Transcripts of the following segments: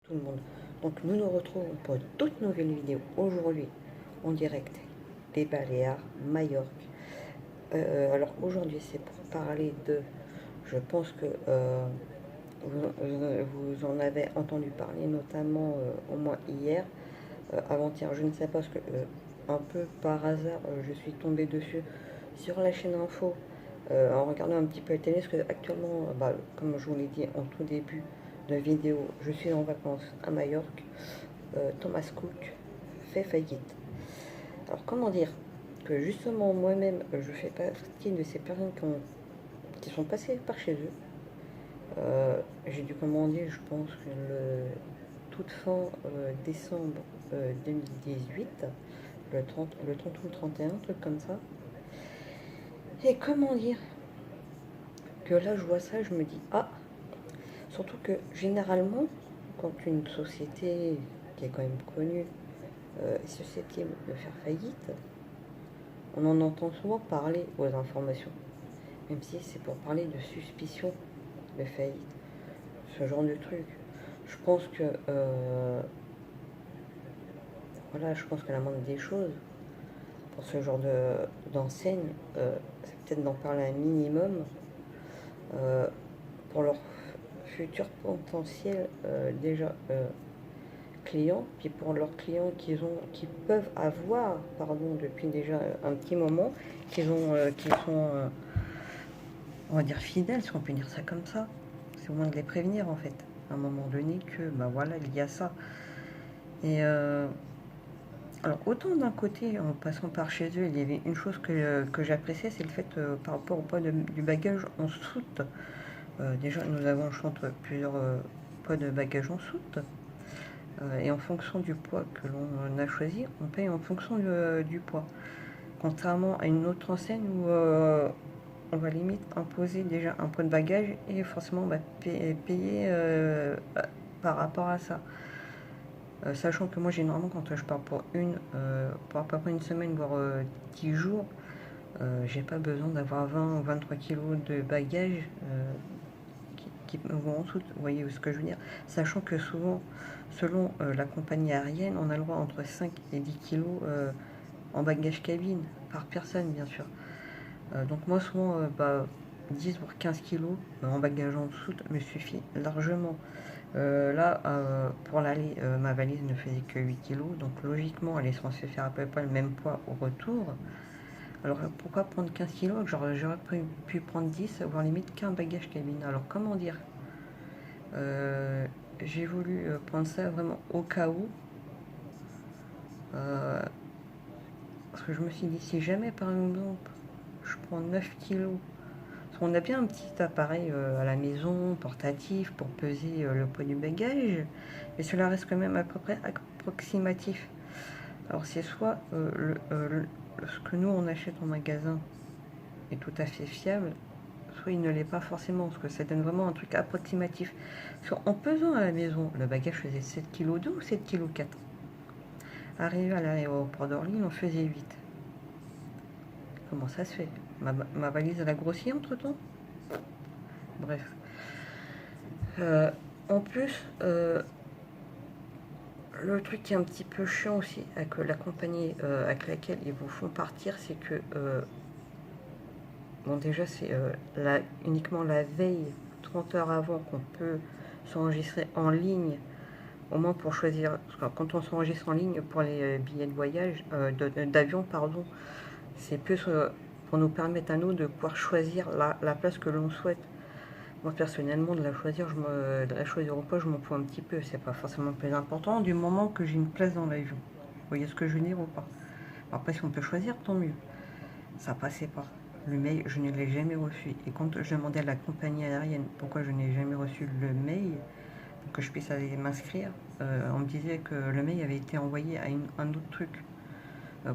Tout le monde. Donc nous nous retrouvons pour une toute nouvelle vidéo aujourd'hui en direct des Baléares, Majorque. Alors aujourd'hui c'est pour parler de, je pense que vous en avez entendu parler notamment au moins hier, avant-hier, je ne sais pas, parce que un peu par hasard je suis tombée dessus sur la chaîne info en regardant un petit peu la télé, parce que actuellement, comme je vous l'ai dit en tout début de vidéo, je suis en vacances à Majorque. Thomas Cook fait faillite. Alors comment dire que justement moi-même je fais partie de ces personnes qui sont passées par chez eux. J'ai dû commander, je pense, toute fin décembre 2018, le 30 ou le 31, un truc comme ça. Et comment dire que là je vois ça, je me dis, ah, surtout que généralement, quand une société qui est quand même connue est susceptible de faire faillite, on en entend souvent parler aux informations, même si c'est pour parler de suspicion de faillite, ce genre de truc. Je pense que voilà, je pense que la moindre des choses pour ce genre d'enseigne, c'est peut-être d'en parler un minimum euh, pour leur futur potentiel déjà clients, puis pour leurs clients qui peuvent avoir, pardon, depuis déjà un petit moment, qui sont, on va dire fidèles, si on peut dire ça comme ça. C'est au moins de les prévenir en fait, à un moment donné que, bah voilà, il y a ça. Et alors autant d'un côté, en passant par chez eux, il y avait une chose que j'appréciais, c'est le fait par rapport au poids du bagage en soute. Déjà, nous avons, je pense, plusieurs poids de bagage en soute. Et en fonction du poids que l'on a choisi, on paye en fonction du poids. Contrairement à une autre enseigne où on va limite imposer déjà un poids de bagage et forcément on va payer par rapport à ça. Sachant que moi généralement quand je pars pour à peu près une semaine voire 10 jours, j'ai pas besoin d'avoir 20 ou 23 kilos de bagages qui me vont en dessous. Vous voyez ce que je veux dire? Sachant que souvent, selon la compagnie aérienne, on a le droit entre 5 et 10 kilos en bagage cabine, par personne bien sûr. Donc moi souvent, 10 voire 15 kilos en bagage en dessous me suffit largement. Là, pour l'aller, ma valise ne faisait que 8 kilos, donc logiquement elle est censée faire à peu près le même poids au retour. Alors pourquoi prendre 15 kilos? J'aurais pu prendre 10, voire limite qu'un bagage cabine. Alors comment dire? Euh, j'ai voulu prendre ça vraiment au cas où. Euh, Parce que je me suis dit, si jamais par exemple je prends 9 kilos, parce qu'on a bien un petit appareil à la maison, portatif, pour peser le poids du bagage, mais cela reste quand même à peu près approximatif. Alors c'est soit ce que nous on achète en magasin est tout à fait fiable, soit il ne l'est pas forcément, parce que ça donne vraiment un truc approximatif. Parce qu'en pesant à la maison, le bagage faisait 7,2 kg ou 7,4 kg. Arrivé à l'aéroport d'Orly, on faisait 8. Comment ça se fait? Ma valise, elle a grossi entre-temps. Bref. En plus, le truc qui est un petit peu chiant aussi avec la compagnie avec laquelle ils vous font partir, c'est que, bon déjà c'est uniquement la veille, 30 heures avant, qu'on peut s'enregistrer en ligne, au moins pour choisir, parce que quand on s'enregistre en ligne pour les billets de voyage, d'avion, pardon, c'est plus pour nous permettre à nous de pouvoir choisir la place que l'on souhaite. Moi personnellement, de la choisir ou pas, je m'en fous un petit peu. C'est pas forcément le plus important du moment que j'ai une place dans l'avion. Vous voyez ce que je veux dire ou pas? Après, si on peut choisir, tant mieux. Ça passait pas. Le mail, je ne l'ai jamais reçu. Et quand je demandais à la compagnie aérienne pourquoi je n'ai jamais reçu le mail, pour que je puisse aller m'inscrire, on me disait que le mail avait été envoyé à un autre truc.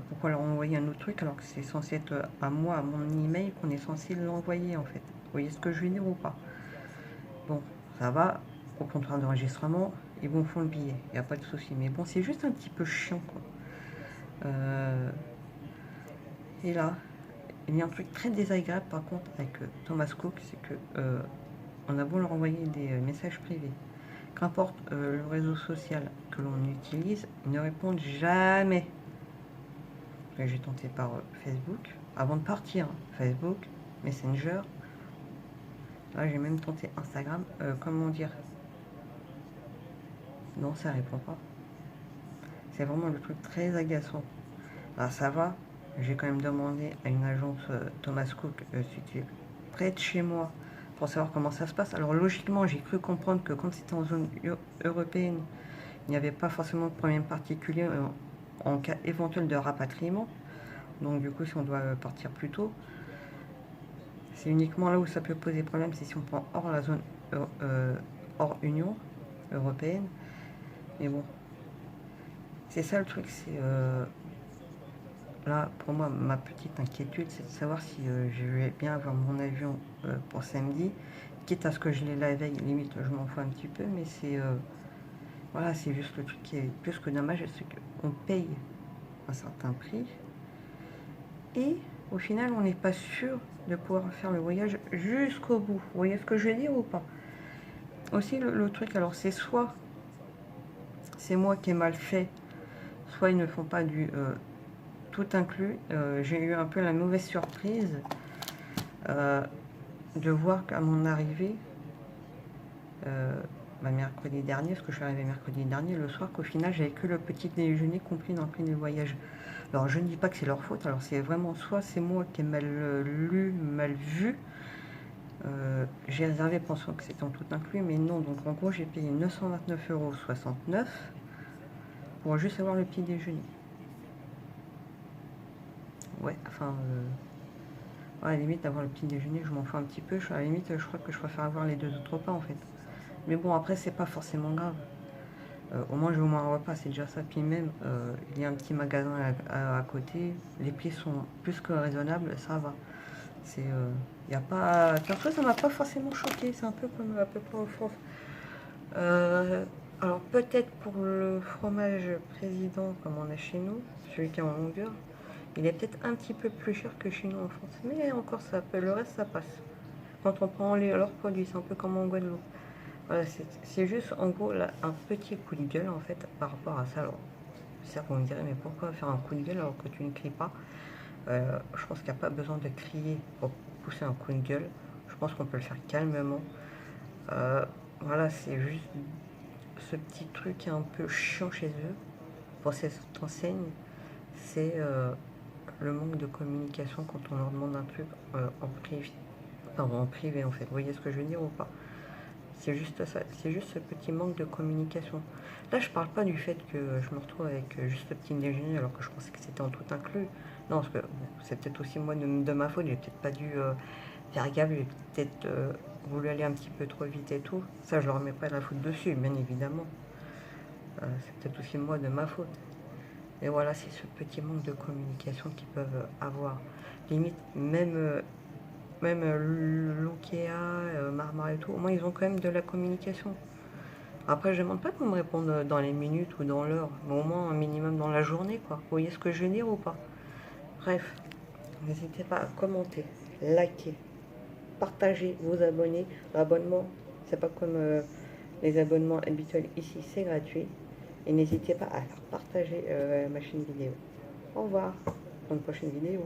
Pourquoi leur envoyer un autre truc alors que c'est censé être à moi, à mon email, qu'on est censé l'envoyer en fait? Vous voyez ce que je veux dire ou pas? Bon, ça va, au comptoir d'enregistrement, ils vont font le billet, il n'y a pas de souci. Mais bon, c'est juste un petit peu chiant, quoi. Et là, il y a un truc très désagréable, par contre, avec Thomas Cook, c'est que on a beau leur envoyer des messages privés. qu'importe le réseau social que l'on utilise, ils ne répondent jamais. J'ai tenté par Facebook, avant de partir, Facebook, Messenger. Là, j'ai même tenté Instagram. Comment dire? Non, ça répond pas. C'est vraiment le truc très agaçant. Alors ça va, j'ai quand même demandé à une agence Thomas Cook située près de chez moi pour savoir comment ça se passe. Alors logiquement, j'ai cru comprendre que comme c'était en zone européenne, il n'y avait pas forcément de problème particulier en cas éventuel de rapatriement. Donc du coup, si on doit partir plus tôt, c'est uniquement là où ça peut poser problème, c'est si on prend hors la zone hors Union européenne. Mais bon, c'est ça le truc, c'est là pour moi ma petite inquiétude, c'est de savoir si je vais bien avoir mon avion pour samedi, quitte à ce que je l'ai la veille, limite je m'en fous un petit peu, mais c'est voilà, c'est juste le truc qui est plus que dommage, c'est qu'on paye un certain prix et au final on n'est pas sûr de pouvoir faire le voyage jusqu'au bout. Vous voyez ce que je veux dire ou pas? Aussi le truc, alors c'est soit c'est moi qui ai mal fait, soit ils ne font pas du tout inclus. J'ai eu un peu la mauvaise surprise de voir qu'à mon arrivée, mercredi dernier, parce que je suis arrivée mercredi dernier, le soir, qu'au final, j'avais que le petit déjeuner compris dans le prix du voyage. Alors, je ne dis pas que c'est leur faute, alors c'est vraiment soit c'est moi qui ai mal lu, mal vu, j'ai réservé pensant que c'était en tout inclus, mais non, donc en gros, j'ai payé 929,69 € pour juste avoir le petit déjeuner. Ouais, enfin, à la limite, d'avoir le petit déjeuner, je m'en fous un petit peu. À la limite, je crois que je préfère avoir les 2 autres repas en fait. Mais bon, après, c'est pas forcément grave. Au moins, j'ai au moins un repas, c'est déjà ça. Puis même, il y a un petit magasin à côté. Les prix sont plus que raisonnables, ça va. C'est, y a pas. Perso, ça m'a pas forcément choqué. C'est un peu comme à peu près en France. Alors peut-être pour le fromage président, comme on a chez nous, celui qui est en longueur, il est peut-être un petit peu plus cher que chez nous en France. Mais encore, ça peut, le reste, ça passe. Quand on prend leurs produits, c'est un peu comme en Guadeloupe. Voilà, c'est juste en gros là, un petit coup de gueule en fait par rapport à ça. Alors, c'est qu'on me dirait, mais pourquoi faire un coup de gueule alors que tu ne cries pas? Je pense qu'il n'y a pas besoin de crier pour pousser un coup de gueule. Je pense qu'on peut le faire calmement. Voilà, c'est juste ce petit truc qui est un peu chiant chez eux pour cette enseigne, c'est le manque de communication quand on leur demande un truc en privé. Pardon, en privé en fait. Vous voyez ce que je veux dire ou pas? C'est juste ça, c'est juste ce petit manque de communication. Là, je parle pas du fait que je me retrouve avec juste le petit déjeuner alors que je pensais que c'était en tout inclus. Non, parce que bon, c'est peut-être aussi moi de ma faute, j'ai peut-être pas dû faire gaffe, j'ai peut-être voulu aller un petit peu trop vite et tout. Ça, je leur remets pas la faute dessus, bien évidemment. C'est peut-être aussi moi de ma faute. Et voilà, c'est ce petit manque de communication qu'ils peuvent avoir. Limite, même Lukia, Marmara et tout, au moins ils ont quand même de la communication. Après, je ne demande pas qu'on me réponde dans les minutes ou dans l'heure, mais au moins un minimum dans la journée, quoi. Vous voyez ce que je veux dire ou pas? Bref, n'hésitez pas à commenter, liker, partager, vous abonner. L'abonnement, c'est pas comme les abonnements habituels ici, c'est gratuit. Et n'hésitez pas à faire partager ma chaîne vidéo. Au revoir, dans une prochaine vidéo.